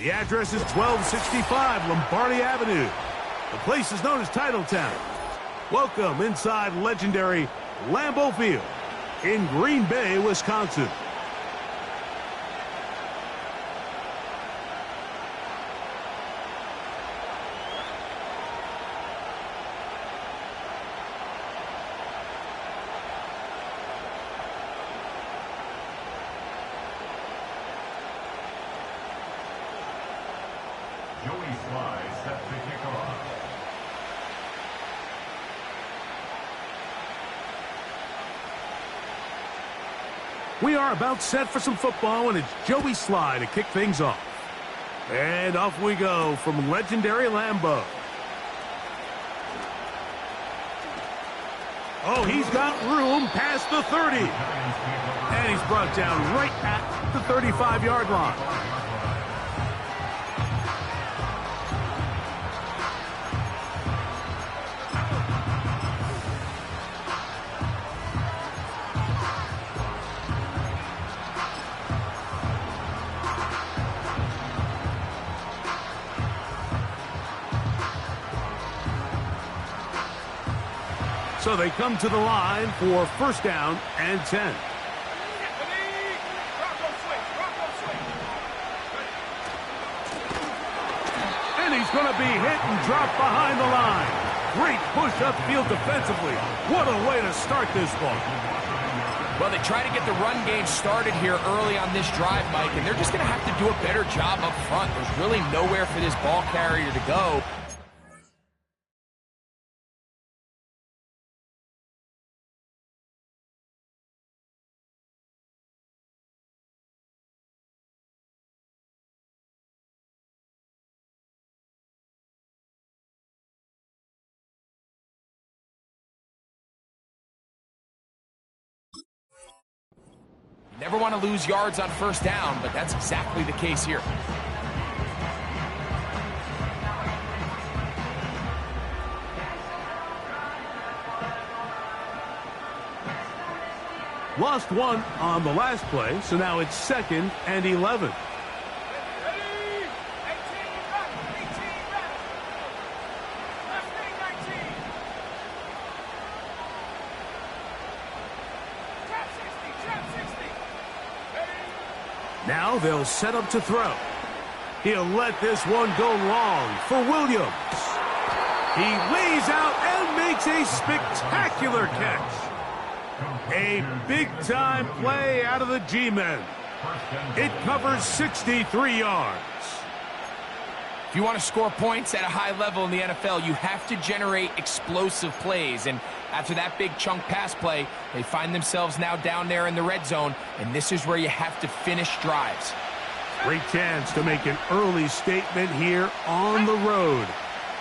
The address is 1265 Lombardi Avenue. The place is known as Titletown. Welcome inside legendary Lambeau Field in Green Bay, Wisconsin. We are about set for some football, and it's Joey Sly to kick things off. And off we go from legendary Lambeau. Oh, he's got room past the 30. And he's brought down right at the 35-yard line. So they come to the line for first down and 10. And he's going to be hit and dropped behind the line. Great push upfield defensively. What a way to start this ball. Well, they try to get the run game started here early on this drive, Mike, and they're just going to have to do a better job up front. There's really nowhere for this ball carrier to go. Never want to lose yards on first down, but that's exactly the case here. Lost one on the last play, so now it's 2nd and 11. Now they'll set up to throw. He'll let this one go long for Williams. He lays out and makes a spectacular catch. A big-time play out of the G-men. It covers 63 yards. If you want to score points at a high level in the NFL, you have to generate explosive plays. And after that big chunk pass play, they find themselves now down there in the red zone, and this is where you have to finish drives. Great chance to make an early statement here on the road.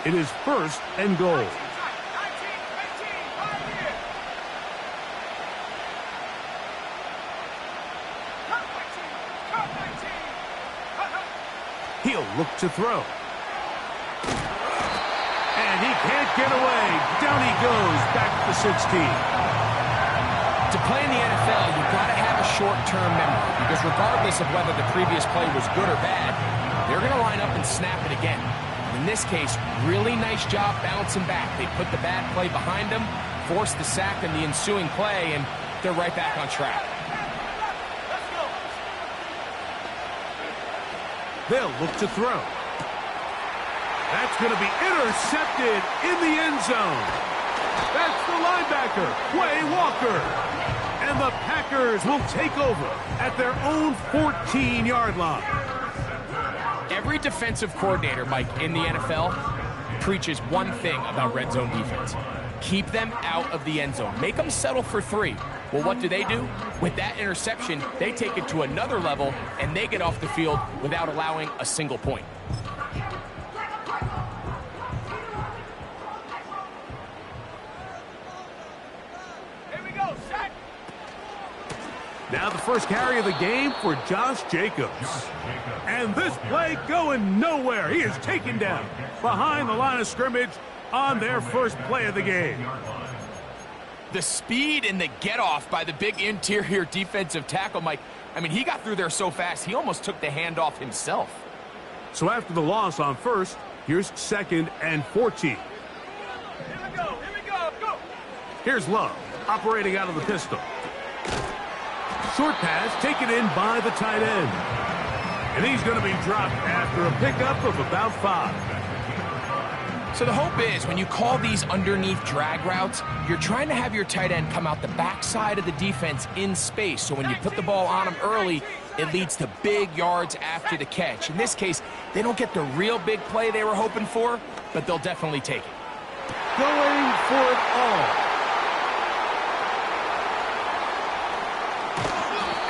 It is 1st and goal. He'll look to throw. And he can't get away. Down he goes, back to 16. To play in the NFL, you've got to have a short-term memory, because regardless of whether the previous play was good or bad, they're going to line up and snap it again. In this case, really nice job bouncing back. They put the bad play behind them, forced the sack in the ensuing play, and they're right back on track. They'll look to throw. That's going to be intercepted in the end zone. That's the linebacker, Quay Walker. And the Packers will take over at their own 14-yard line. Every defensive coordinator, Mike, in the NFL preaches one thing about red zone defense. Keep them out of the end zone. Make them settle for 3. Well, what do? With that interception, they take it to another level, and they get off the field without allowing a single point. Here we go, set. Now the first carry of the game for Josh Jacobs. And this play going nowhere. He is taken down behind the line of scrimmage on their first play of the game. The speed and the get-off by the big interior defensive tackle, Mike. I mean, he got through there so fast, he almost took the handoff himself. So after the loss on first, here's 2nd and 14. Here we go, go! Here's Love, operating out of the pistol. Short pass taken in by the tight end. And he's going to be dropped after a pickup of about 5. So the hope is when you call these underneath drag routes, you're trying to have your tight end come out the backside of the defense in space. So when you put the ball on him early, it leads to big yards after the catch. In this case, they don't get the real big play they were hoping for, but they'll definitely take it. Going for it all.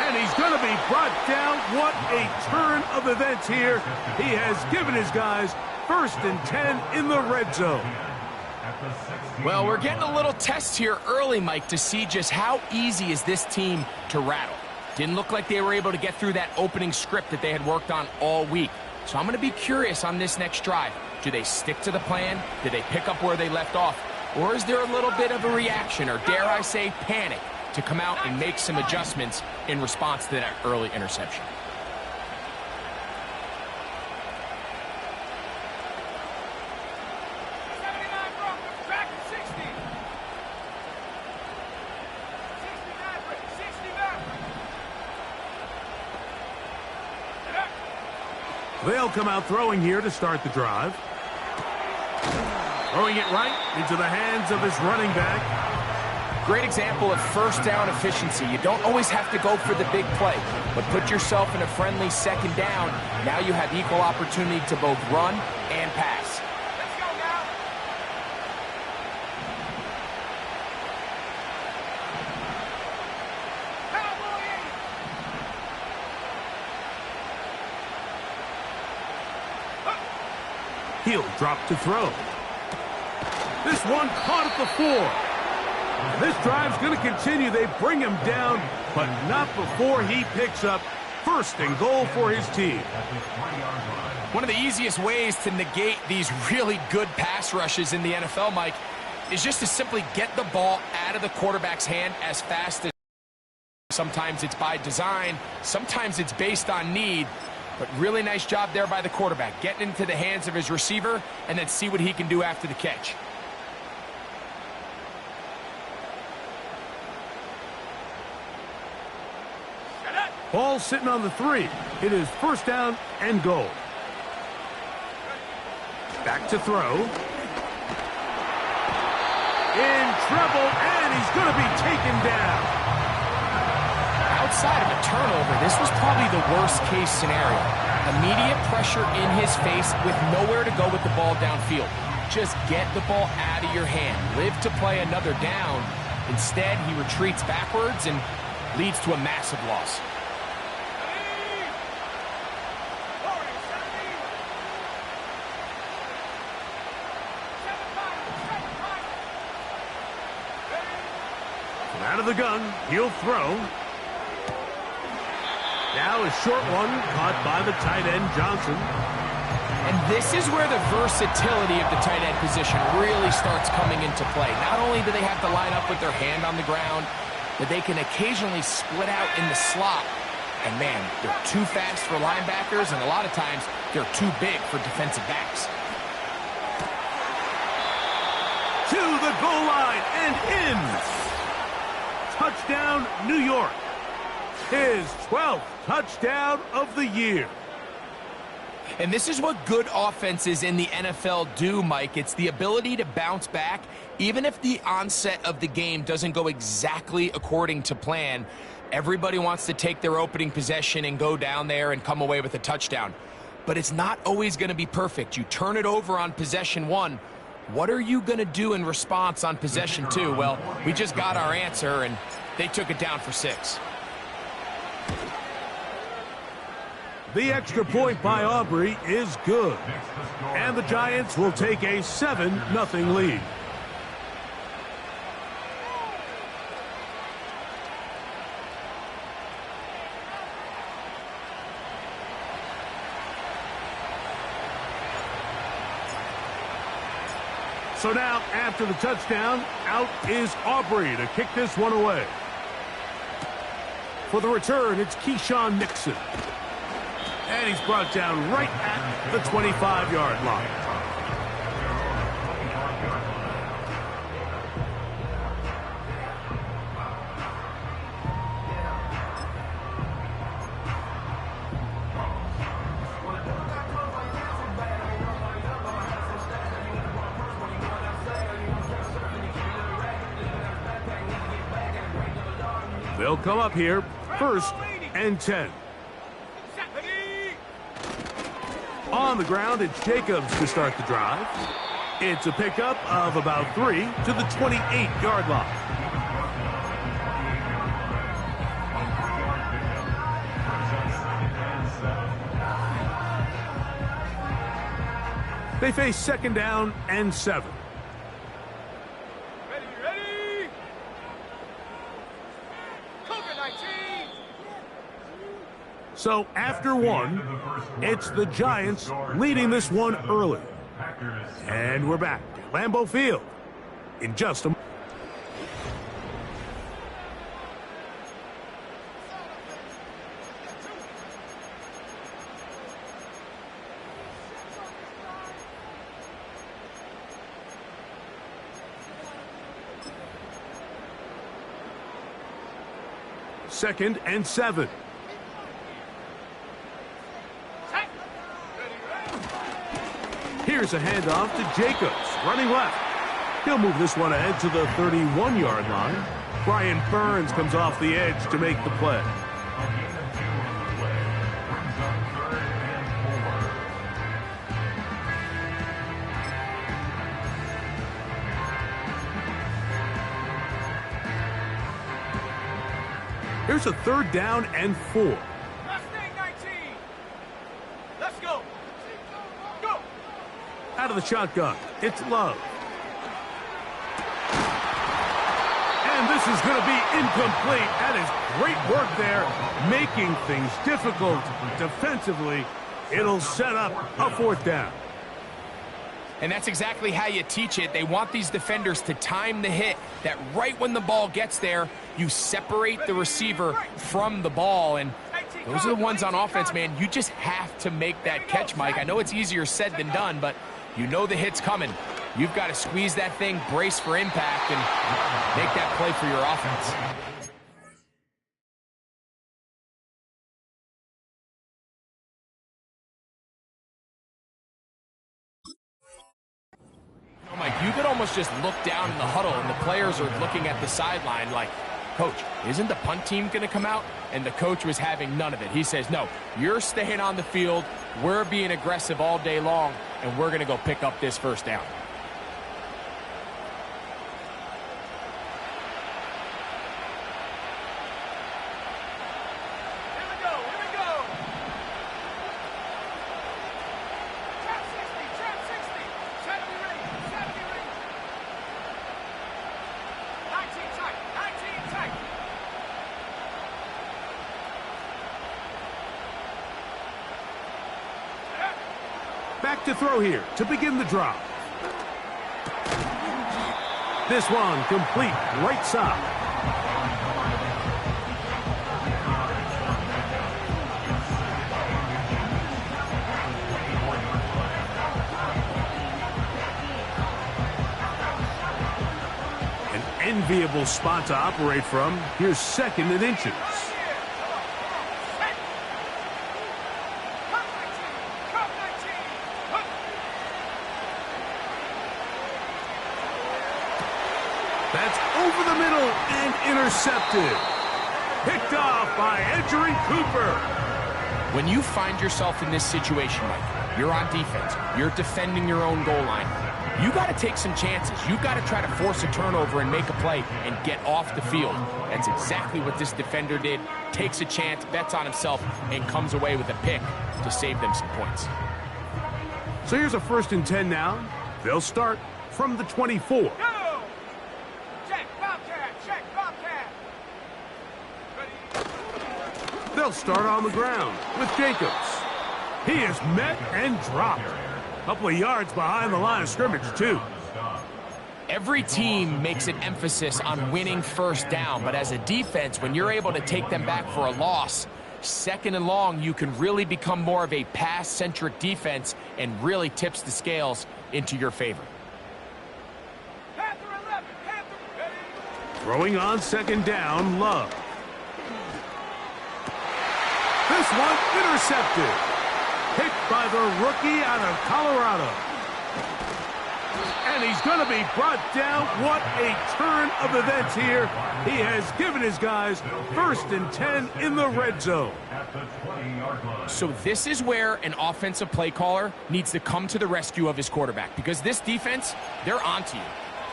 And he's going to be brought down. What a turn of events here. He has given his guys 1st and 10 in the red zone. Well, we're getting a little test here early, Mike, to see just how easy is this team to rattle. Didn't look like they were able to get through that opening script that they had worked on all week. So I'm going to be curious on this next drive. Do they stick to the plan? Do they pick up where they left off? Or is there a little bit of a reaction, or dare I say panic, to come out and make some adjustments in response to that early interception? They'll come out throwing here to start the drive. Throwing it right into the hands of his running back. Great example of first down efficiency. You don't always have to go for the big play, but put yourself in a friendly 2nd down. Now you have equal opportunity to both run and pass. Let's go now! He'll drop to throw. This one caught at the 4. This drive's going to continue. They bring him down, but not before he picks up 1st and goal for his team. One of the easiest ways to negate these really good pass rushes in the NFL, Mike, is just to simply get the ball out of the quarterback's hand as fast as. Sometimes it's by design, sometimes it's based on need. But really nice job there by the quarterback, getting into the hands of his receiver and then see what he can do after the catch. Ball sitting on the 3. It is 1st down and goal. Back to throw. In trouble, and he's going to be taken down. Outside of a turnover, this was probably the worst-case scenario. Immediate pressure in his face with nowhere to go with the ball downfield. Just get the ball out of your hand. Live to play another down. Instead, he retreats backwards and leads to a massive loss. From out of the gun, he'll throw. Now a short one caught by the tight end, Johnson. And this is where the versatility of the tight end position really starts coming into play. Not only do they have to line up with their hand on the ground, but they can occasionally split out in the slot. And man, they're too fast for linebackers, and a lot of times they're too big for defensive backs. To the goal line and in. Touchdown, New York. His 12th touchdown of the year. And this is what good offenses in the NFL do, Mike. It's the ability to bounce back, even if the onset of the game doesn't go exactly according to plan. Everybody wants to take their opening possession and go down there and come away with a touchdown. But it's not always going to be perfect. You turn it over on possession 1. What are you going to do in response on possession 2? Well, we just got our answer, and they took it down for 6. The extra point by Aubrey is good. And the Giants will take a 7-0 lead. So now, after the touchdown, out is Aubrey to kick this one away. For the return, it's Keyshawn Nixon. And he's brought down right at the 25-yard line. They'll come up here, 1st and 10. On the ground, it's Jacobs to start the drive. It's a pickup of about 3 to the 28-yard line. They face 2nd down and 7. So after 1, it's the Giants leading this one early. And we're back at Lambeau Field in just a moment. Second and 7. Here's a handoff to Jacobs, running left. He'll move this one ahead to the 31-yard line. Brian Burns comes off the edge to make the play. Here's a 3rd down and 4. Out of the shotgun, it's Love. And this is going to be incomplete. That is great work there, making things difficult defensively. It'll set up a 4th down. And that's exactly how you teach it. They want these defenders to time the hit, that right when the ball gets there, you separate the receiver from the ball. And those are the ones on offense, man. You just have to make that catch, Mike. I know it's easier said than done, but you know the hit's coming. You've got to squeeze that thing, brace for impact, and make that play for your offense. Oh, Mike, you could almost just look down in the huddle, and the players are looking at the sideline like, Coach, isn't the punt team going to come out? And the coach was having none of it. He says, no, you're staying on the field. We're being aggressive all day long, and we're going to go pick up this 1st down. Back to throw here to begin the drive. This one complete right side. An enviable spot to operate from. Here's 2nd and inches. That's over the middle and intercepted. Picked off by Edgerrin Cooper. When you find yourself in this situation, Mike, you're on defense, you're defending your own goal line, you got to take some chances. You got to try to force a turnover and make a play and get off the field. That's exactly what this defender did. Takes a chance, bets on himself, and comes away with a pick to save them some points. So here's a 1st and 10 now. They'll start from the 24. They'll start on the ground with Jacobs. He is met and dropped. A couple of yards behind the line of scrimmage, too. Every team makes an emphasis on winning 1st down, but as a defense, when you're able to take them back for a loss, Second and long, you can really become more of a pass-centric defense and really tips the scales into your favor. Panther 11, Panther ready. Throwing on second down, Love. This one intercepted. Picked by the rookie out of Colorado. And he's going to be brought down. What a turn of events here. He has given his guys 1st and 10 in the red zone. So this is where an offensive play caller needs to come to the rescue of his quarterback, because this defense, they're onto you.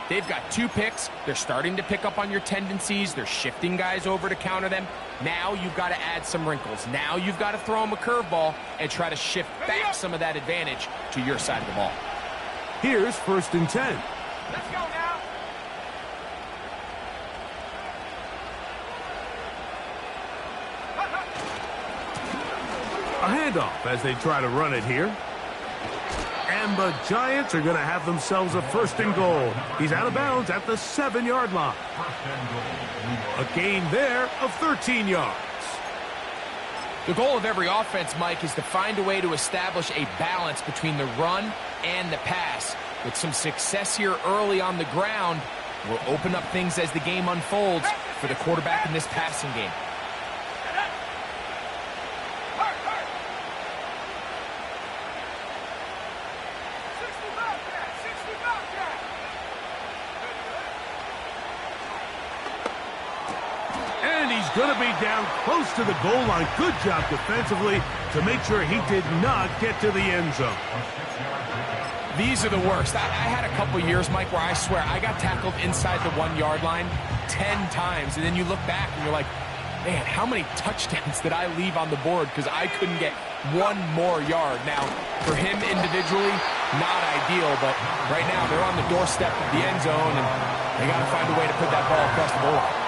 They've got 2 picks. They're starting to pick up on your tendencies. They're shifting guys over to counter them. Now you've got to add some wrinkles. Now you've got to throw them a curveball and try to shift back some of that advantage to your side of the ball. Here's 1st and 10. Let's go now. A handoff as they try to run it here. And the Giants are going to have themselves a 1st and goal. He's out of bounds at the 7-yard line. A gain there of 13 yards. The goal of every offense, Mike, is to find a way to establish a balance between the run and the pass. With some success here early on the ground, will open up things as the game unfolds for the quarterback in this passing game. And he's going to be down close to the goal line. Good job defensively to make sure he did not get to the end zone. These are the worst. I had a couple years, Mike, where I swear I got tackled inside the 1-yard line 10 times. And then you look back and you're like, man, how many touchdowns did I leave on the board because I couldn't get 1 more yard? Now, for him individually, not ideal, but right now they're on the doorstep of the end zone, and they got to find a way to put that ball across the goal line.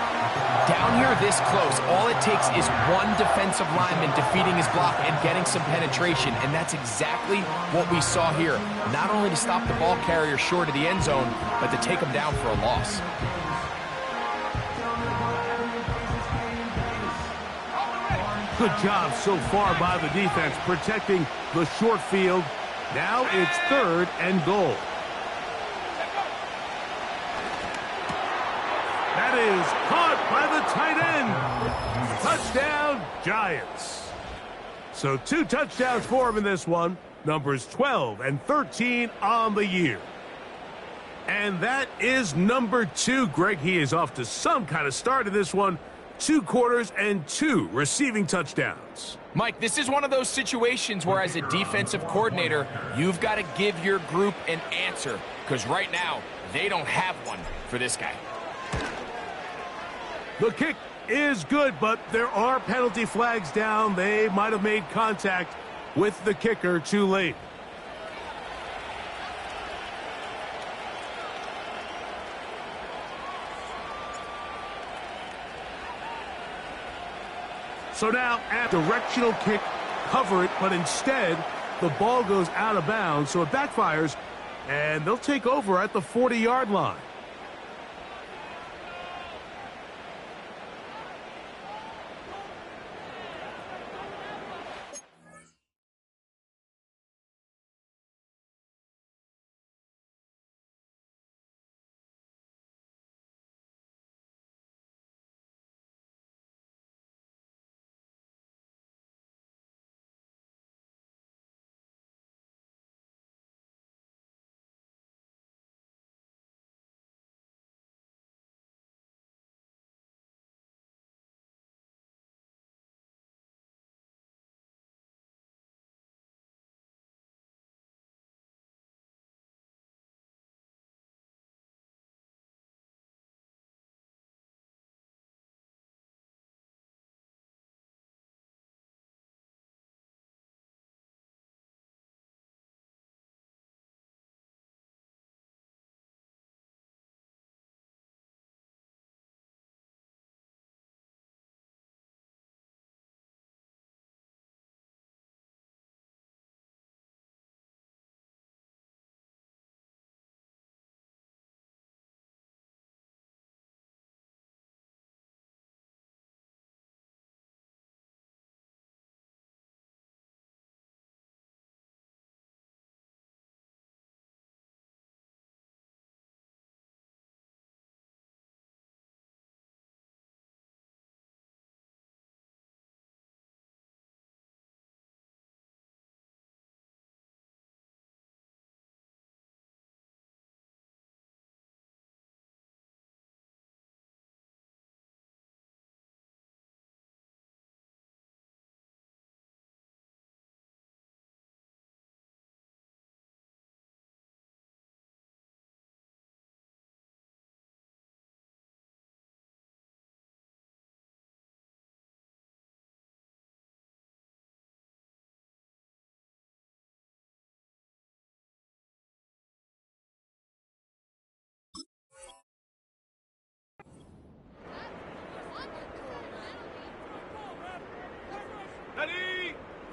Down here this close, all it takes is one defensive lineman defeating his block and getting some penetration, and that's exactly what we saw here. Not only to stop the ball carrier short of the end zone, but to take him down for a loss. Good job so far by the defense protecting the short field. Now it's 3rd and goal. That is caught by the tight end. Touchdown, Giants. So 2 touchdowns for him in this one. Numbers 12 and 13 on the year. And that is number 2. Greg, he is off to some kind of start in this one. 2 quarters and 2 receiving touchdowns. Mike, this is one of those situations where as a defensive coordinator, you've got to give your group an answer, because right now, they don't have one for this guy. The kick is good, but there are penalty flags down. They might have made contact with the kicker too late. So now, a directional kick, cover it, but instead, the ball goes out of bounds, so it backfires, and they'll take over at the 40-yard line.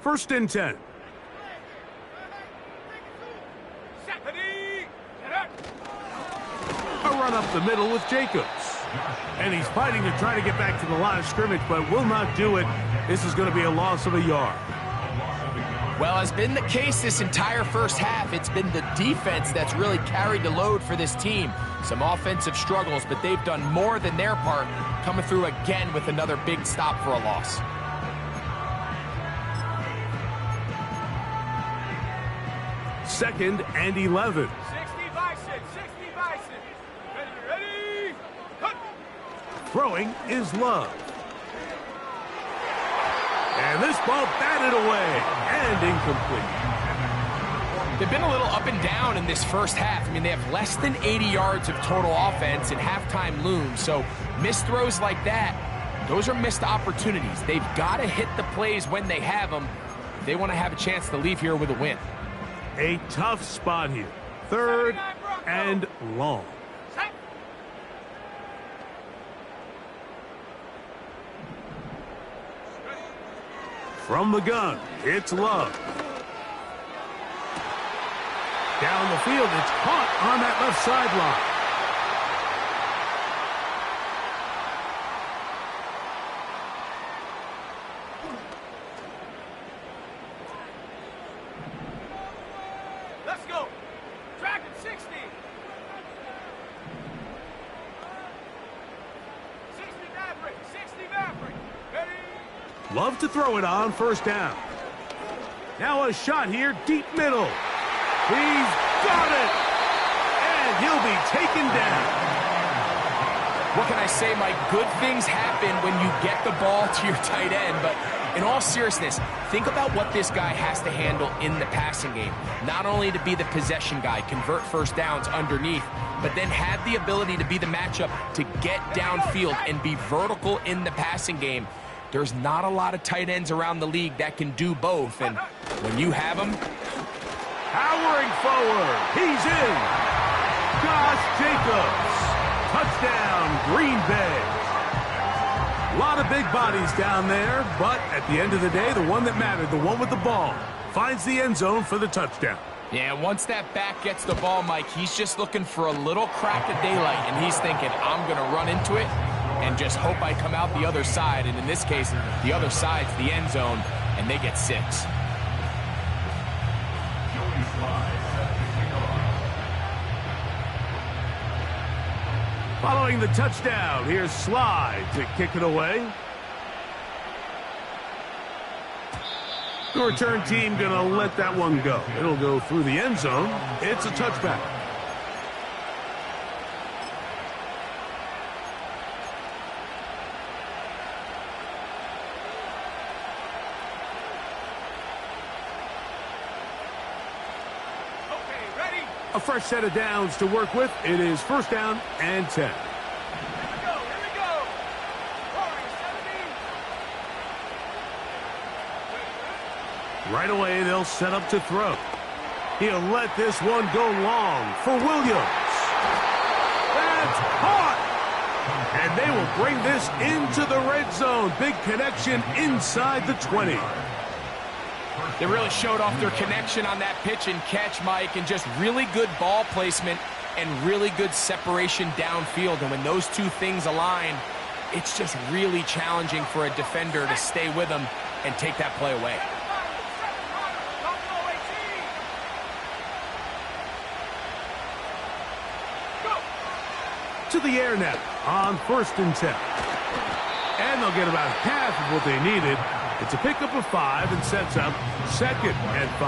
First and 10. A run up the middle with Jacobs. And he's fighting to try to get back to the line of scrimmage, but will not do it. This is going to be a loss of a yard. Well, as been the case this entire first half, it's been the defense that's really carried the load for this team. Some offensive struggles, but they've done more than their part, coming through again with another big stop for a loss. Second and 11. 60 Bison, 60 Bison. Ready, cut. Throwing is Love. And this ball batted away and incomplete. They've been a little up and down in this first half. I mean, they have less than 80 yards of total offense and halftime looms. So missed throws like that, those are missed opportunities. They've got to hit the plays when they have them if they want to have a chance to leave here with a win. A tough spot here. Third and long. From the gun, it's Love. Down the field, it's caught on that left sideline. Let's go. Dragon 60. 60 Maverick, 60 Maverick. Ready. Love to throw it on first down. Now a shot here, deep middle. He's got it. And he'll be taken down. What can I say, Mike? Good things happen when you get the ball to your tight end, but in all seriousness, think about what this guy has to handle in the passing game. Not only to be the possession guy, convert first downs underneath, but then have the ability to be the matchup to get downfield and be vertical in the passing game. There's not a lot of tight ends around the league that can do both, and when you have them... Powering forward, he's in. Josh Jacobs. Touchdown, Green Bay. A lot of big bodies down there, but at the end of the day, the one that mattered, the one with the ball, finds the end zone for the touchdown. Yeah, once that back gets the ball, Mike, he's just looking for a little crack of daylight, and he's thinking, I'm going to run into it and just hope I come out the other side. And in this case, the other side's the end zone, and they get 6. Following the touchdown, here's Slide to kick it away. The return team going to let that one go. It'll go through the end zone. It's a touchback. A fresh set of downs to work with. It is first down and 10. Here we go. Right away, they'll set up to throw. He'll let this one go long for Williams. That's caught! And they will bring this into the red zone. Big connection inside the 20. They really showed off their connection on that pitch and catch, Mike, and just really good ball placement and really good separation downfield. And when those two things align, it's just really challenging for a defender to stay with them and take that play away. To the air now on first and 10. And they'll get about half of what they needed. It's a pickup of 5 and sets up second and 5.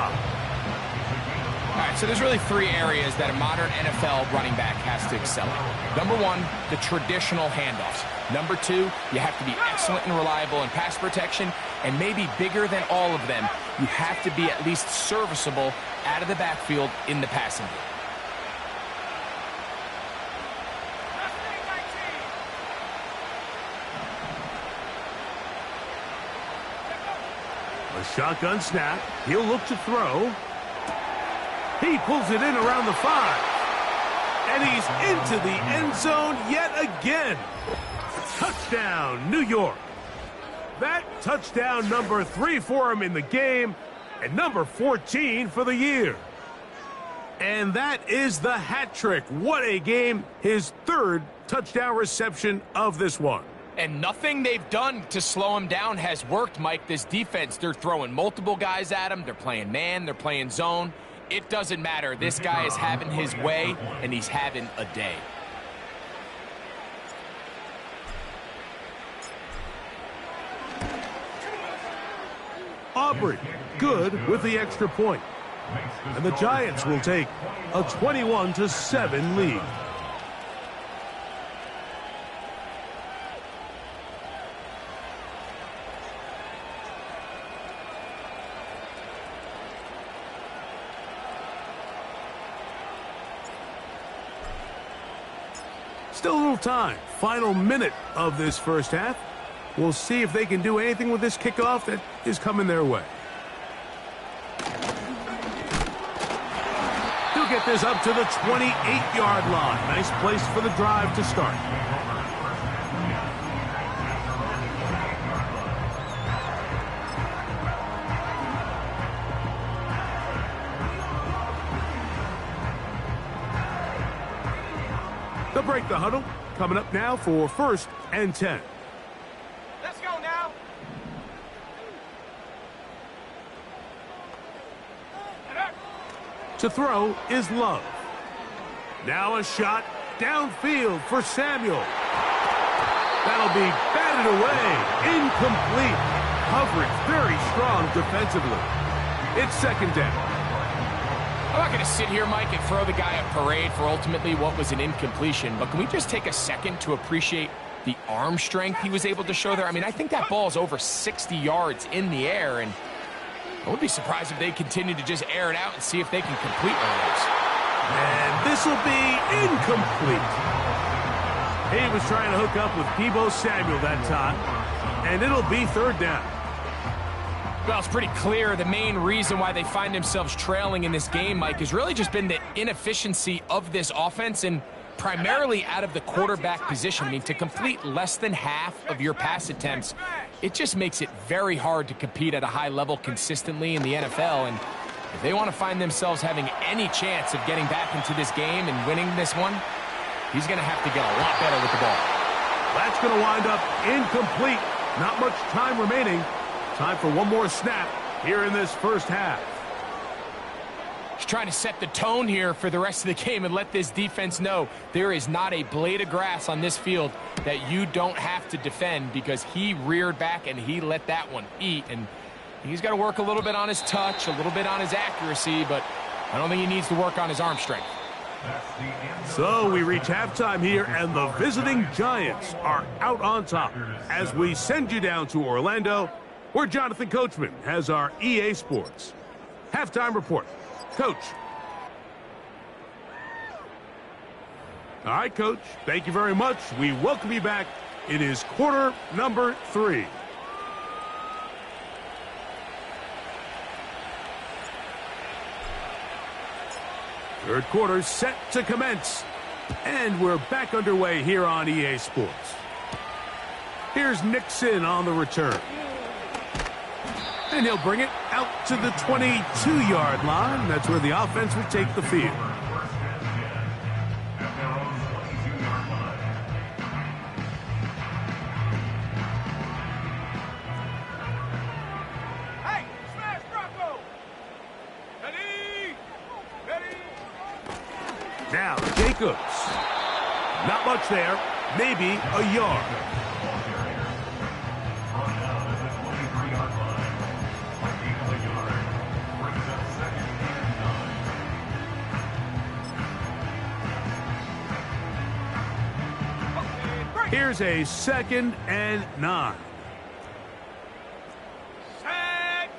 All right, so there's really 3 areas that a modern NFL running back has to excel in. Number 1, the traditional handoffs. Number 2, you have to be excellent and reliable in pass protection. And maybe bigger than all of them, you have to be at least serviceable out of the backfield in the passing game. A shotgun snap. He'll look to throw. He pulls it in around the 5. And he's into the end zone yet again. Touchdown, New York. That touchdown number 3 for him in the game, and number 14 for the year. And that is the hat trick. What a game. His 3rd touchdown reception of this one. And nothing they've done to slow him down has worked, Mike. This defense, they're throwing multiple guys at him. They're playing man. They're playing zone. It doesn't matter. This guy is having his way, and he's having a day. Aubrey, good with the extra point. And the Giants will take a 21-7 lead. Still a little time. Final minute of this first half. We'll see if they can do anything with this kickoff that is coming their way. He'll get this up to the 28-yard line. Nice place for the drive to start. They'll break the huddle. Coming up now for 1st and 10. Let's go now. To throw is Love. Now a shot downfield for Samuel. That'll be batted away. Incomplete. Coverage very strong defensively. It's 2nd down. I'm not going to sit here, Mike, and throw the guy a parade for ultimately what was an incompletion, but can we just take a second to appreciate the arm strength he was able to show there? I mean, I think that ball is over 60 yards in the air, and I would be surprised if they continue to just air it out and see if they can complete one of those. And this will be incomplete. He was trying to hook up with Deebo Samuel that time, and it'll be 3rd down. Well, it's pretty clear the main reason why they find themselves trailing in this game, Mike, has really just been the inefficiency of this offense and primarily out of the quarterback position. I mean, to complete less than half of your pass attempts, it just makes it very hard to compete at a high level consistently in the NFL. And if they want to find themselves having any chance of getting back into this game and winning this one, he's going to have to get a lot better with the ball. That's going to wind up incomplete. Not much time remaining. Time for one more snap here in this first half. He's trying to set the tone here for the rest of the game and let this defense know there is not a blade of grass on this field that you don't have to defend, because he reared back and he let that one eat. And he's got to work a little bit on his touch, a little bit on his accuracy, but I don't think he needs to work on his arm strength. So we reach halftime here, and the visiting Giants are out on top as we send you down to Orlando, where Jonathan Coachman has our EA Sports halftime report. Coach. All right, Coach. Thank you very much. We welcome you back. It is quarter number 3. Third quarter set to commence. And we're back underway here on EA Sports. Here's Nixon on the return. And he'll bring it out to the 22-yard line. That's where the offense will take the field. Hey, smash Bronco. Ready? Ready? Now, Jacobs. Not much there. Maybe a yard. Here's a 2nd and 9. Set.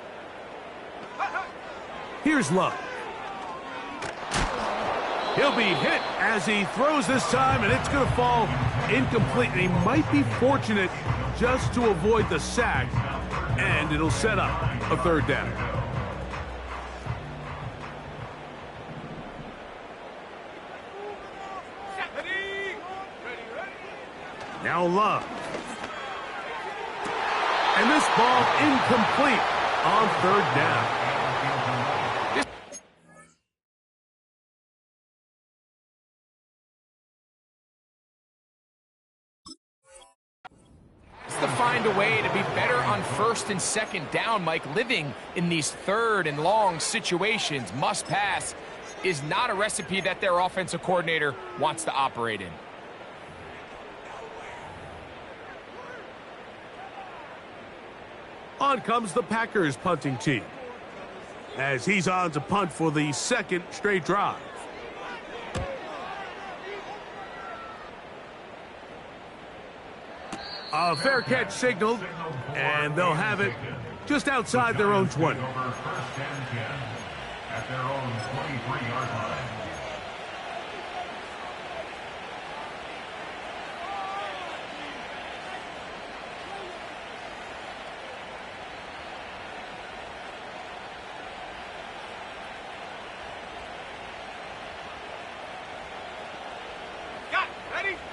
Here's Love. He'll be hit as he throws this time, and it's going to fall incomplete. And he might be fortunate just to avoid the sack, and it'll set up a 3rd down. Now Love. And And this ball incomplete on third down. To find a way to be better on first and second down, Mike. Living in these third and long situations, must pass, is not a recipe that their offensive coordinator wants to operate in. On comes the Packers punting team, as he's on to punt for the second straight drive. A fair catch signaled, and they'll have it just outside their own 20. At their own 23-yard line.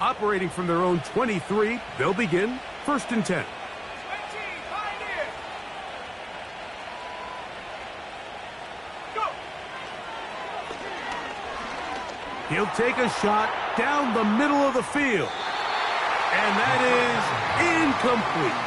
Operating from their own 23, they'll begin first and 10. He'll take a shot down the middle of the field. And that is incomplete.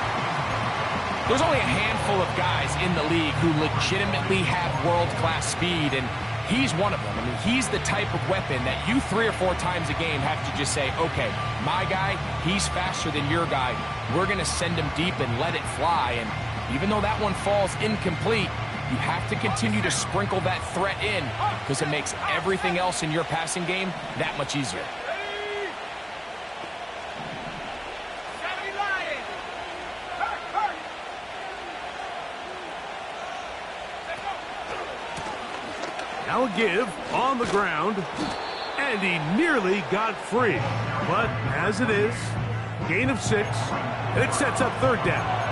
There's only a handful of guys in the league who legitimately have world-class speed, and he's one of them. I mean, he's the type of weapon that you 3 or 4 times a game have to just say, okay, my guy, he's faster than your guy. We're going to send him deep and let it fly. And even though that one falls incomplete, you have to continue to sprinkle that threat in because it makes everything else in your passing game that much easier. Now a give on the ground, and he nearly got free. But as it is, gain of 6, and it sets up third down.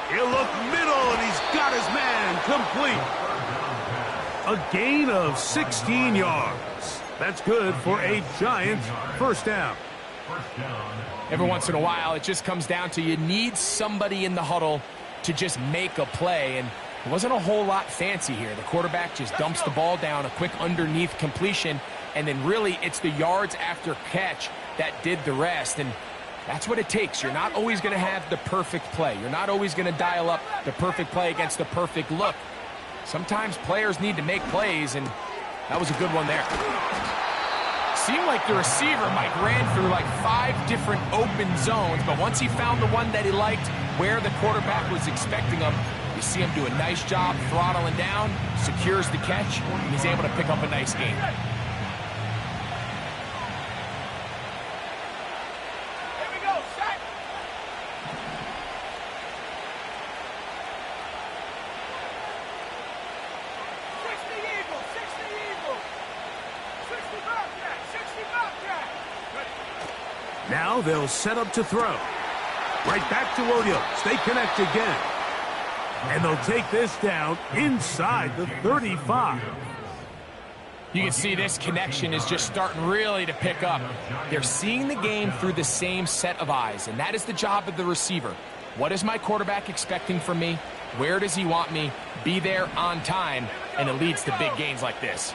He'll look middle, and he's got his man complete. A gain of 16 yards. That's good for a giant first down. Every once in a while, it just comes down to you need somebody in the huddle to just make a play, and it wasn't a whole lot fancy here. The quarterback just dumps the ball down, a quick underneath completion, and then really it's the yards after catch that did the rest. And that's what it takes. You're not always going to have the perfect play. You're not always going to dial up the perfect play against the perfect look. Sometimes players need to make plays, and that was a good one there. Seemed like the receiver, Mike, ran through like 5 different open zones, but once he found the one that he liked, where the quarterback was expecting him, you see him do a nice job throttling down, secures the catch, and he's able to pick up a nice gain. Now they'll set up to throw. Right back to Williams. They connect again. And they'll take this down inside the 35. You can see this connection is just starting really to pick up. They're seeing the game through the same set of eyes, and that is the job of the receiver. What is my quarterback expecting from me? Where does he want me? Be there on time, and it leads to big gains like this.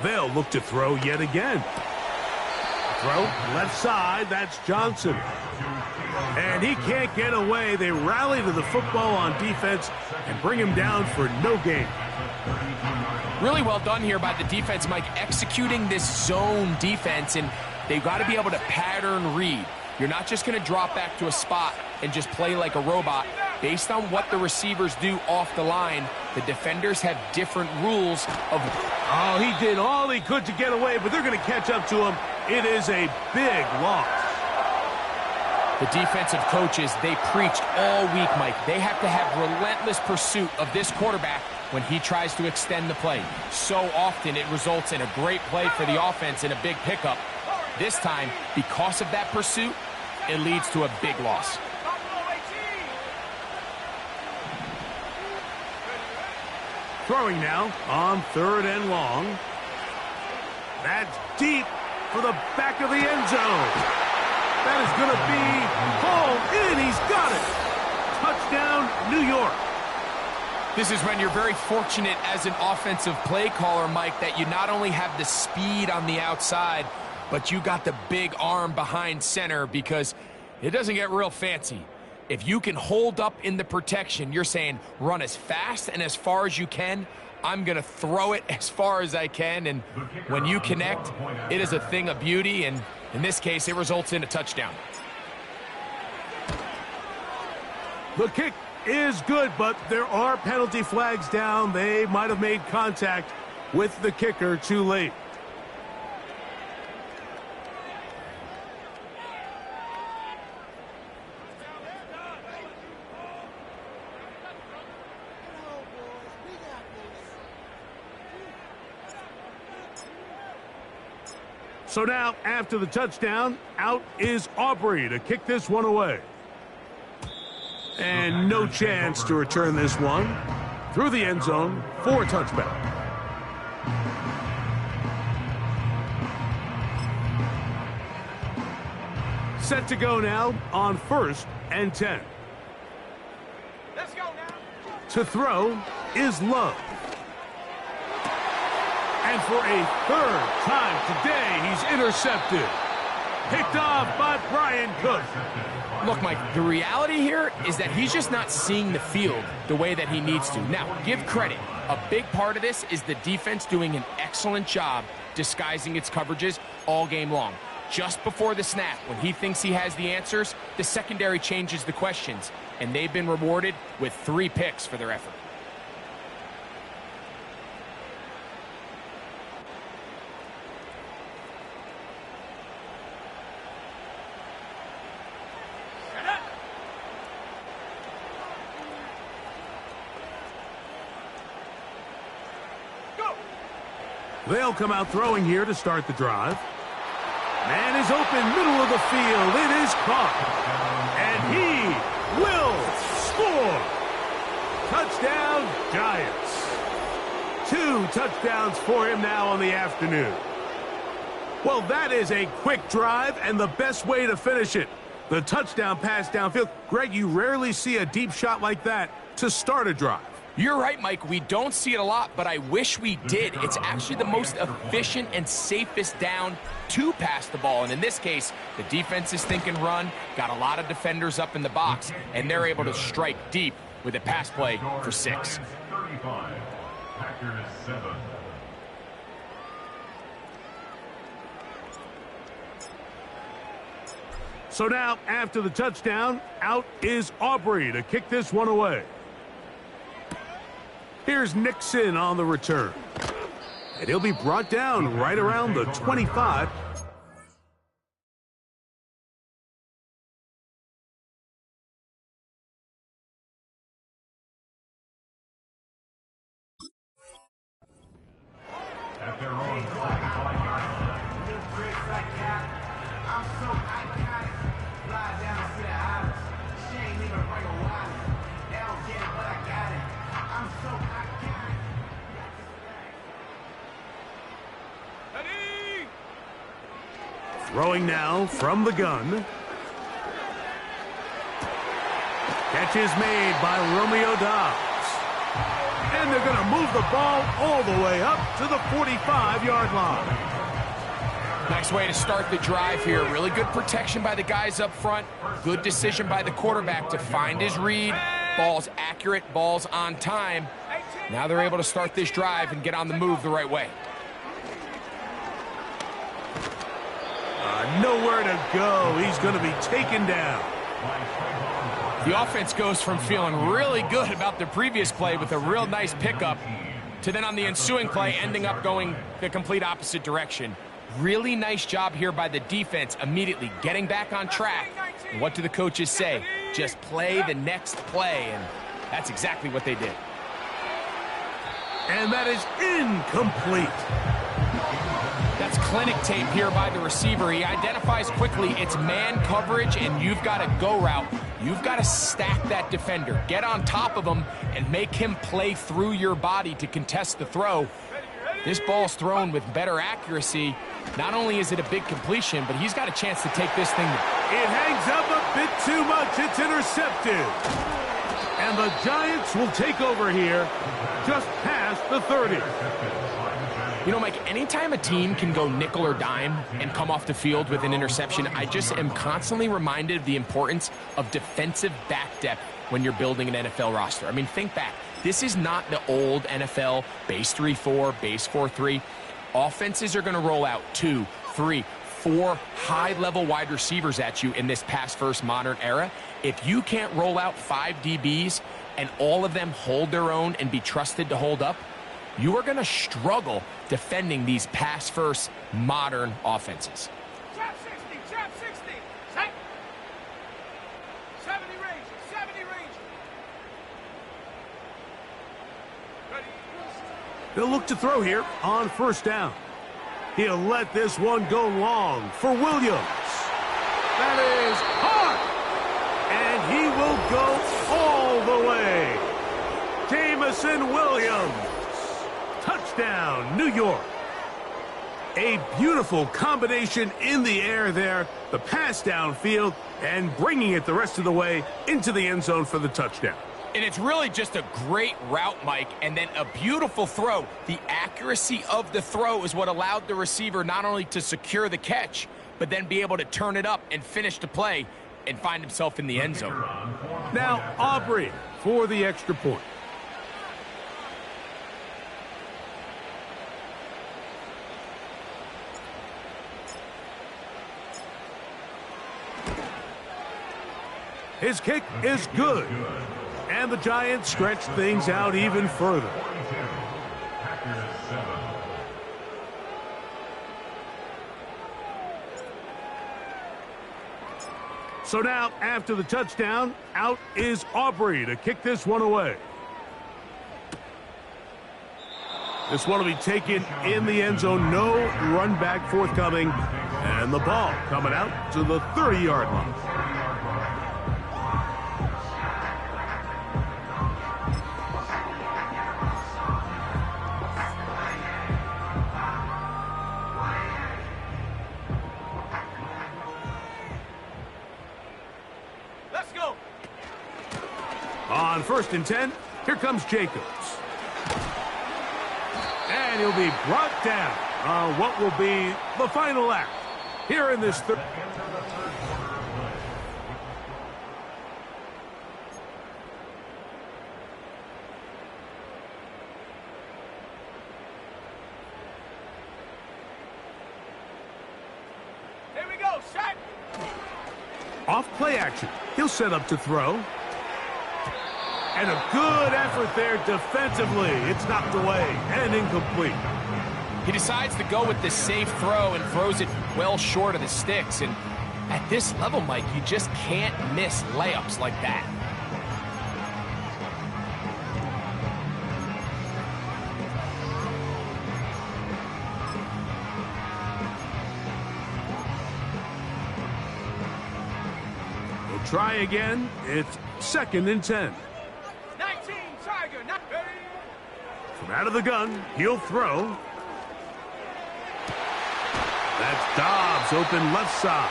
They'll look to throw yet again. Throw left side, that's Johnson. And he can't get away. They rally to the football on defense and bring him down for no gain. Really well done here by the defense, Mike, executing this zone defense, and they've got to be able to pattern read. You're not just going to drop back to a spot and just play like a robot. Based on what the receivers do off the line, the defenders have different rules of... Oh, he did all he could to get away, but they're going to catch up to him It is a big loss. The defensive coaches, they preached all week, Mike. They have to have relentless pursuit of this quarterback when he tries to extend the play. So often it results in a great play for the offense and a big pickup. This time, because of that pursuit, it leads to a big loss. Throwing now on 3rd and long. That's deep for the back of the end zone. That is going to be hauled in. He's got it. Touchdown, New York. This is when you're very fortunate as an offensive play caller, Mike, that you not only have the speed on the outside, but you got the big arm behind center, because it doesn't get real fancy. If you can hold up in the protection, you're saying run as fast and as far as you can. I'm going to throw it as far as I can, and when you connect, it is a thing of beauty, and in this case, it results in a touchdown. The kick is good, but there are penalty flags down. They might have made contact with the kicker too late. So now, after the touchdown, out is Aubrey to kick this one away. And no chance to return this one through the end zone for a touchback. Set to go now on 1st and 10. Let's go now. To throw is Love. And for a 3rd time today, he's intercepted. Picked off by Brian Cook. Look, Mike, the reality here is that he's just not seeing the field the way that he needs to. Now, give credit. A big part of this is the defense doing an excellent job disguising its coverages all game long. Just before the snap, when he thinks he has the answers, the secondary changes the questions, and they've been rewarded with 3 picks for their effort. They'll come out throwing here to start the drive. Man is open, middle of the field. It is caught. And he will score. Touchdown, Giants. 2 touchdowns for him now on the afternoon. Well, that is a quick drive and the best way to finish it. The touchdown pass downfield. Greg, you rarely see a deep shot like that to start a drive. You're right, Mike. We don't see it a lot, but I wish we did. It's actually the most efficient and safest down to pass the ball. And in this case, the defense is thinking run, got a lot of defenders up in the box, and they're able to strike deep with a pass play for 6. 35, Packers 7. So now, after the touchdown, out is Aubrey to kick this one away. Here's Nixon on the return. And he'll be brought down right around the 25. At their own 25-yard line. I'm so iconic. Fly down to the islands. She ain't even bring a wallet. They don't get it, but I got it. I'm so iconic. Ready? Throwing now from the gun. Catch is made by Romeo Dobbs. And they're going to move the ball all the way up to the 45-yard line. Nice way to start the drive here. Really good protection by the guys up front. Good decision by the quarterback to find his read. Ball's accurate, ball's on time. Now they're able to start this drive and get on the move the right way. Nowhere to go. He's going to be taken down. The offense goes from feeling really good about the previous play with a real nice pickup to then on the ensuing play ending up going the complete opposite direction. Really nice job here by the defense, immediately getting back on track. And what do the coaches say? Just play the next play, and that's exactly what they did. And that is incomplete. That's clinic tape here by the receiver. He identifies quickly it's man coverage, and you've got a go route. You've got to stack that defender, get on top of him, and make him play through your body to contest the throw. This ball's thrown with better accuracy. Not only is it a big completion, but he's got a chance to take this thing. It hangs up a bit too much. It's intercepted. And the Giants will take over here just past the 30. You know, Mike, anytime a team can go nickel or dime and come off the field with an interception, I just am constantly reminded of the importance of defensive back depth when you're building an NFL roster. I mean, think back. This is not the old NFL base 3-4, base 4-3. Offenses are going to roll out 2, 3, 4 high-level wide receivers at you in this pass-first modern era. If you can't roll out 5 DBs and all of them hold their own and be trusted to hold up, you are going to struggle defending these pass-first modern offenses. Trap 60, trap 60. Set. 70 range, 70 range. Ready. They'll look to throw here on first down. He'll let this one go long for Williams. That is hard. And he will go all the way. Jamison Williams. Touchdown, New York. A beautiful combination in the air there. The pass downfield and bringing it the rest of the way into the end zone for the touchdown. And it's really just a great route, Mike, and then a beautiful throw. The accuracy of the throw is what allowed the receiver not only to secure the catch, but then be able to turn it up and finish the play and find himself in the end zone. Now, Aubrey for the extra point. His kick is good. And the Giants stretch things out even further. So now, after the touchdown, out is Aubrey to kick this one away. This one will be taken in the end zone. No run back forthcoming. And the ball coming out to the 30-yard line. On 1st and 10, here comes Jacobs. And he'll be brought down on what will be the final act here in this third. Here we go, shot. Off play action. He'll set up to throw. And a good effort there defensively. It's knocked away and incomplete. He decides to go with this safe throw and throws it well short of the sticks. And at this level, Mike, you just can't miss layups like that. We'll try again. It's 2nd and 10. 19, Tiger, not ready. From out of the gun, he'll throw. That's Dobbs open left side.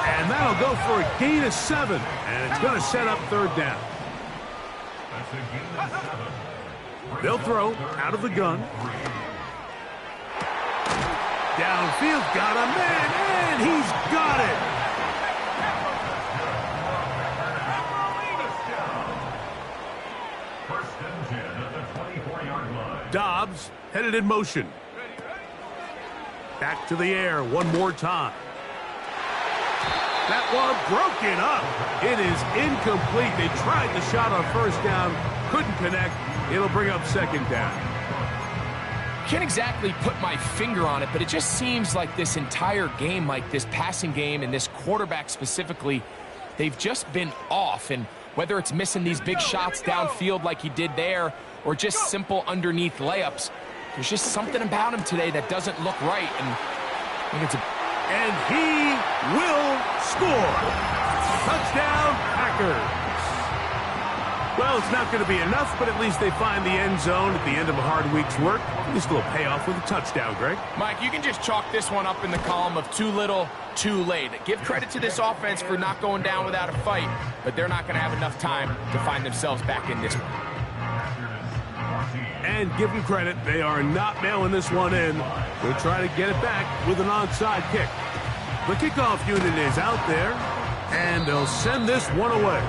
And that'll go for a gain of 7. And it's going to set up 3rd down. They'll throw out of the gun. Downfield, got a man, and he's got it. Dobbs headed in motion. Back to the air one more time. That one broken up. It is incomplete. They tried the shot on 1st down, couldn't connect. It'll bring up 2nd down. Can't exactly put my finger on it, but it just seems like this entire game, Mike, this passing game and this quarterback specifically, they've just been off. And whether it's missing these big shots downfield like he did there or just simple underneath layups, there's just something about him today that doesn't look right. And I think it's And he will score. Touchdown, Packers. Well, it's not going to be enough, but at least they find the end zone at the end of a hard week's work. At least a little payoff with a touchdown, Greg. Mike, you can just chalk this one up in the column of too little, too late. Give credit to this offense for not going down without a fight, but they're not going to have enough time to find themselves back in this one. And give them credit, they are not mailing this one in. They'll try to get it back with an onside kick. The kickoff unit is out there, and they'll send this one away.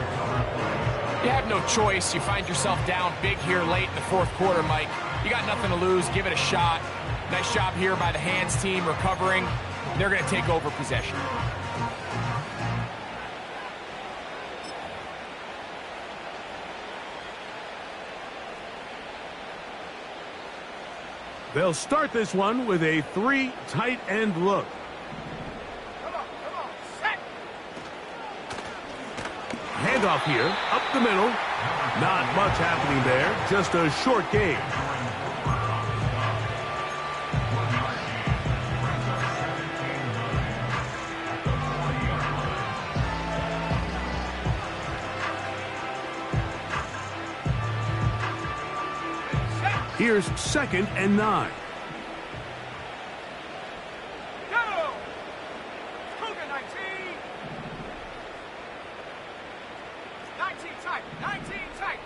You have no choice. You find yourself down big here late in the fourth quarter, Mike. You got nothing to lose. Give it a shot. Nice job here by the hands team recovering. They're going to take over possession. They'll start this one with a 3 tight end look. Come on, set. Handoff here, up the middle. Not much happening there, just a short game. Here's 2nd and 9. Go! Cougar 19. 19 tight, 19 tight.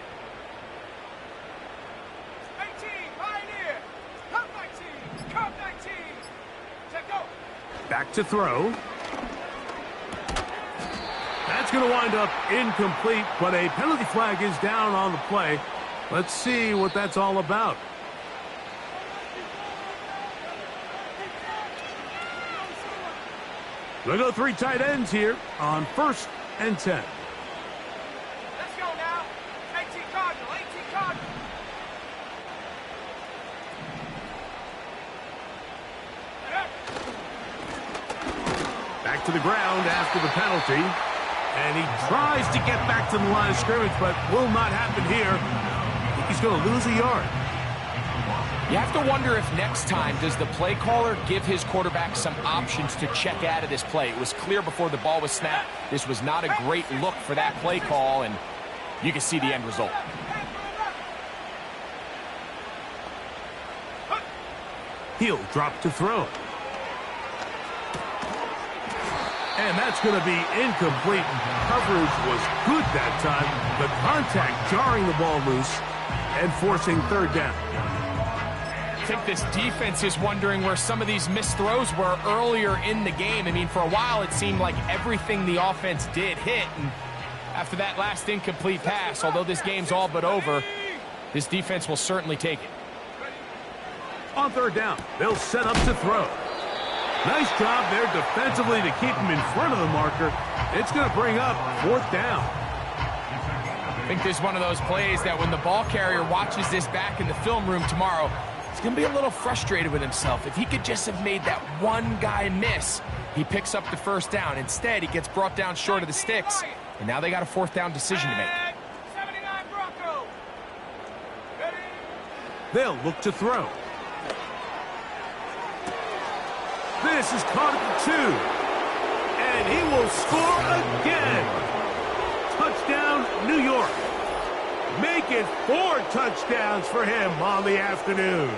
18, Pioneer. Curve 19, curve 19. Check go. Back to throw. That's going to wind up incomplete, but a penalty flag is down on the play. Let's see what that's all about. They'll go 3 tight ends here on 1st and 10. Let's go now. 18 Cardinal, 18 Cardinal. Back to the ground after the penalty. And he tries to get back to the line of scrimmage, but will not happen here. I think he's going to lose a yard. You have to wonder if next time does the play caller give his quarterback some options to check out of this play. It was clear before the ball was snapped. This was not a great look for that play call, and you can see the end result. He'll drop to throw. And that's going to be incomplete. Coverage was good that time. The contact jarring the ball loose and forcing 3rd down. I think this defense is wondering where some of these missed throws were earlier in the game. I mean, for a while, it seemed like everything the offense did hit. And after that last incomplete pass, although this game's all but over, this defense will certainly take it. On 3rd down, they'll set up to throw. Nice job there defensively to keep him in front of the marker. It's going to bring up 4th down. I think this is one of those plays that when the ball carrier watches this back in the film room tomorrow, he's going to be a little frustrated with himself. If he could just have made that one guy miss, he picks up the 1st down. Instead, he gets brought down short of the sticks, and now they got a 4th down decision to make. 79 Bronco. Ready? They'll look to throw. This is caught at the 2. And he will score again. Touchdown, New York. Make it 4 touchdowns for him on the afternoon.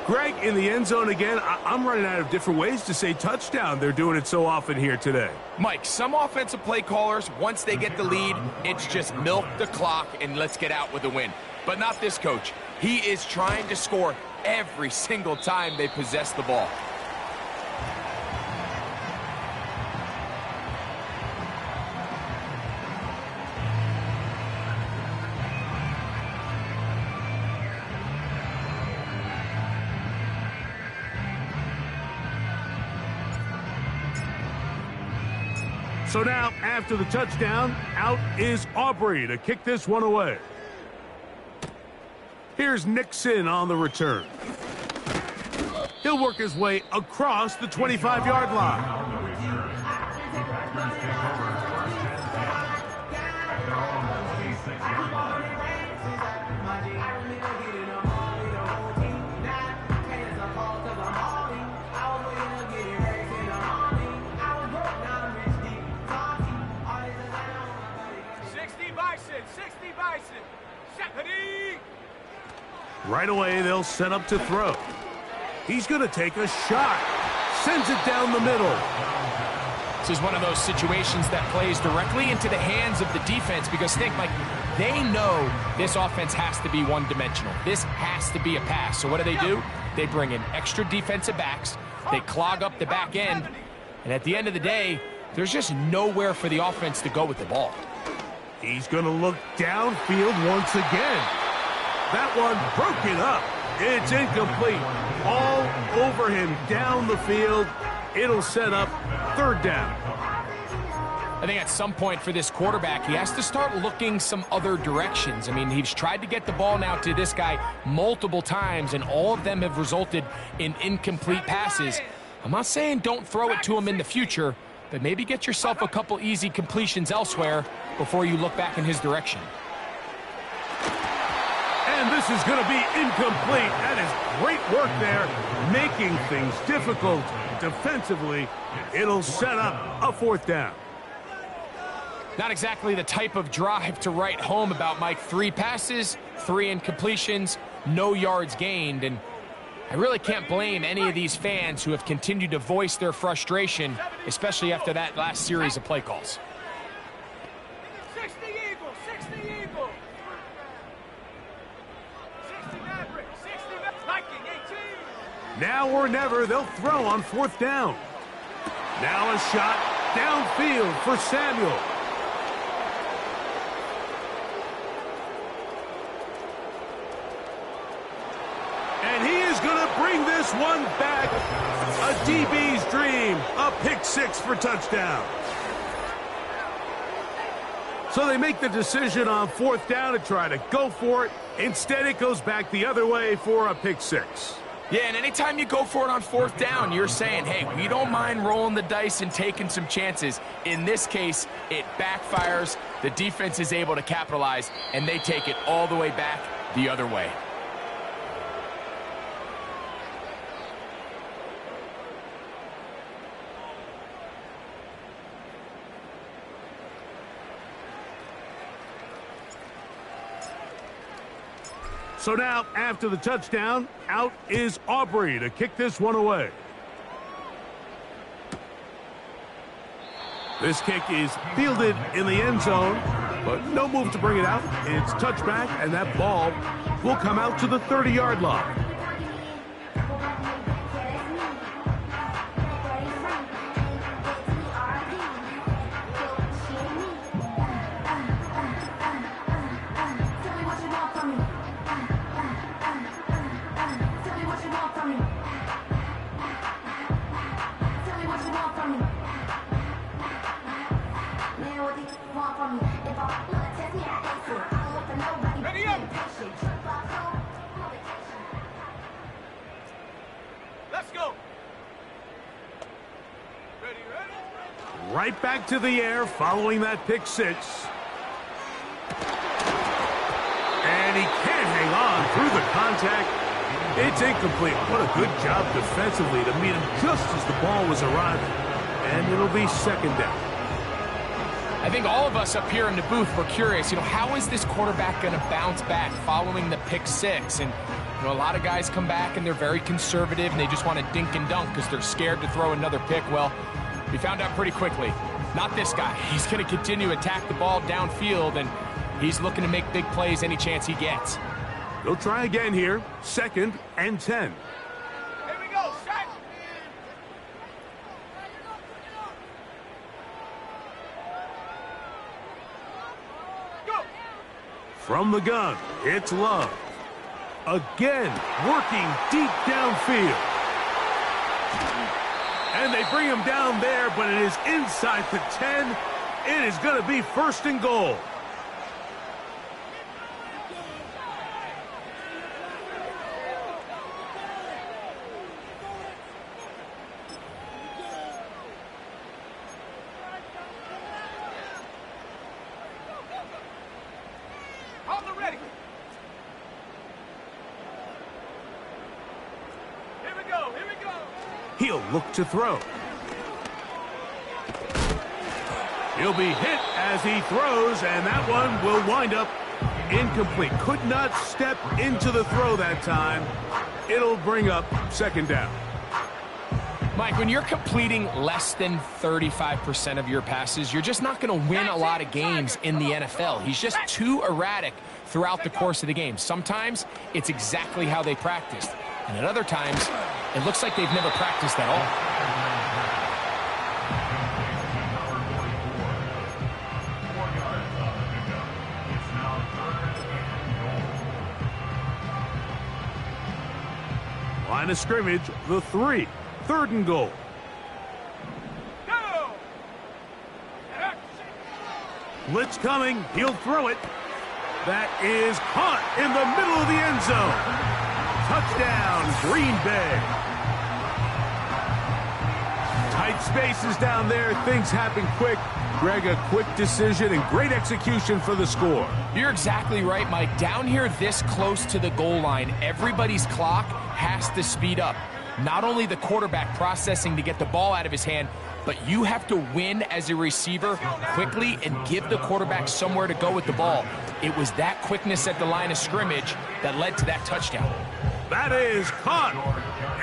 Greg, in the end zone again, I'm running out of different ways to say touchdown. They're doing it so often here today. Mike, some offensive play callers, once they get the lead, it's just milk the clock and let's get out with a win. But not this coach. He is trying to score every single time they possess the ball. So now, after the touchdown, out is Aubrey to kick this one away. Here's Nixon on the return. He'll work his way across the 25-yard line. Right away, they'll set up to throw. He's going to take a shot. Sends it down the middle. This is one of those situations that plays directly into the hands of the defense because think, like, they know this offense has to be one-dimensional. This has to be a pass. So what do? They bring in extra defensive backs. They clog up the back end. And at the end of the day, there's just nowhere for the offense to go with the ball. He's going to look downfield once again. That one broken up. It's incomplete. All over him down the field. It'll set up third down. I think at some point for this quarterback, he has to start looking some other directions. I mean, he's tried to get the ball now to this guy multiple times, and all of them have resulted in incomplete passes. I'm not saying don't throw it to him in the future, but maybe get yourself a couple easy completions elsewhere before you look back in his direction. And this is going to be incomplete. That is great work there, making things difficult defensively. It'll set up a fourth down. Not exactly the type of drive to write home about, Mike. 3 passes, 3 incompletions, no yards gained. And I really can't blame any of these fans who have continued to voice their frustration, especially after that last series of play calls. 60 Eagle, 60 Eagle. 60 Maverick, 60 Viking, 18. Now or never, they'll throw on fourth down. Now a shot downfield for Samuel. And he is going to bring this one back. A DB's dream. A pick-6 for touchdown. So they make the decision on fourth down to try to go for it. Instead, it goes back the other way for a pick-6. Yeah, and anytime you go for it on fourth down, you're saying, hey, we don't mind rolling the dice and taking some chances. In this case, it backfires. The defense is able to capitalize, and they take it all the way back the other way. So now, after the touchdown, out is Aubrey to kick this one away. This kick is fielded in the end zone, but no move to bring it out. It's touchback, and that ball will come out to the 30-yard line. Let's go. Ready, ready? Right back to the air following that pick-6. And he can't hang on through the contact. It's incomplete. What a good job defensively to meet him just as the ball was arriving. And it'll be second down. I think all of us up here in the booth were curious, how is this quarterback going to bounce back following the pick-6? And, a lot of guys come back and they're very conservative and they just want to dink and dunk because they're scared to throw another pick. Well, we found out pretty quickly. Not this guy. He's going to continue to attack the ball downfield, and he's looking to make big plays any chance he gets. They'll try again here. 2nd and 10. Here we go, set. Go. From the gun, it's Love. Again, working deep downfield. And they bring him down there, but it is inside the 10. It is going to be 1st and goal. He'll look to throw. He'll be hit as he throws, and that one will wind up incomplete. Could not step into the throw that time. It'll bring up second down. Mike, when you're completing less than 35% of your passes, you're just not going to win a lot of games in the NFL. He's just too erratic throughout the course of the game. Sometimes it's exactly how they practiced, and at other times it looks like they've never practiced at all. Line of scrimmage, the 3. 3rd and goal. Go! Blitz coming. He'll throw it. That is caught in the middle of the end zone. Touchdown, Green Bay. Tight spaces down there. Things happen quick. Greg, a quick decision and great execution for the score. You're exactly right, Mike. Down here this close to the goal line, everybody's clock has to speed up. Not only the quarterback processing to get the ball out of his hand, but you have to win as a receiver quickly and give the quarterback somewhere to go with the ball. It was that quickness at the line of scrimmage that led to that touchdown. That is caught,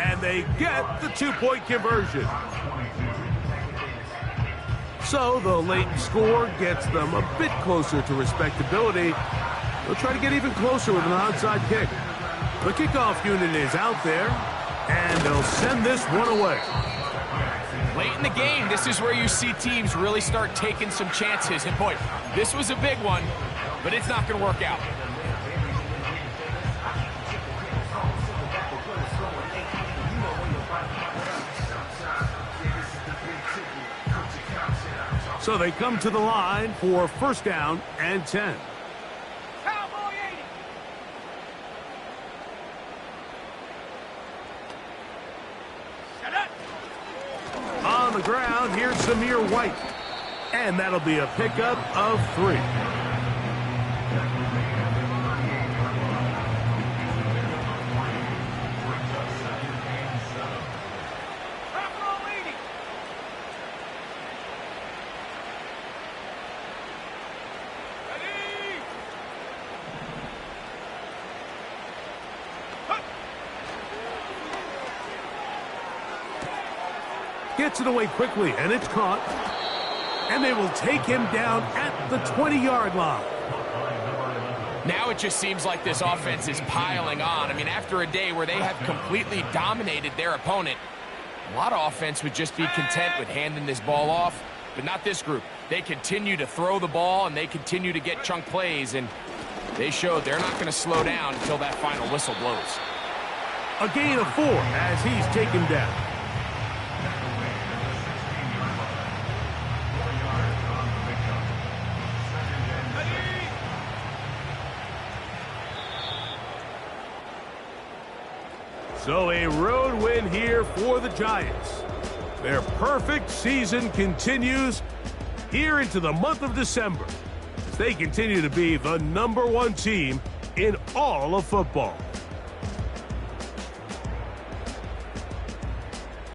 and they get the 2-point conversion. So the late score gets them a bit closer to respectability. They'll try to get even closer with an onside kick. The kickoff unit is out there, and they'll send this one away. Late in the game, this is where you see teams really start taking some chances. And boy, this was a big one, but it's not going to work out. So they come to the line for 1st down and 10. Cowboy 80. Shut up. On the ground, here's Zamir White. And that'll be a pickup of 3. Cowboy 80. Ready. Gets it away quickly, and it's caught. And they will take him down at the 20-yard line. Now it just seems like this offense is piling on. I mean, after a day where they have completely dominated their opponent, a lot of offense would just be content with handing this ball off, but not this group. They continue to throw the ball, and they continue to get chunk plays, and they showed they're not going to slow down until that final whistle blows. A gain of 4 as he's taken down. So a road win here for the Giants. Their perfect season continues here into the month of December as they continue to be the #1 team in all of football.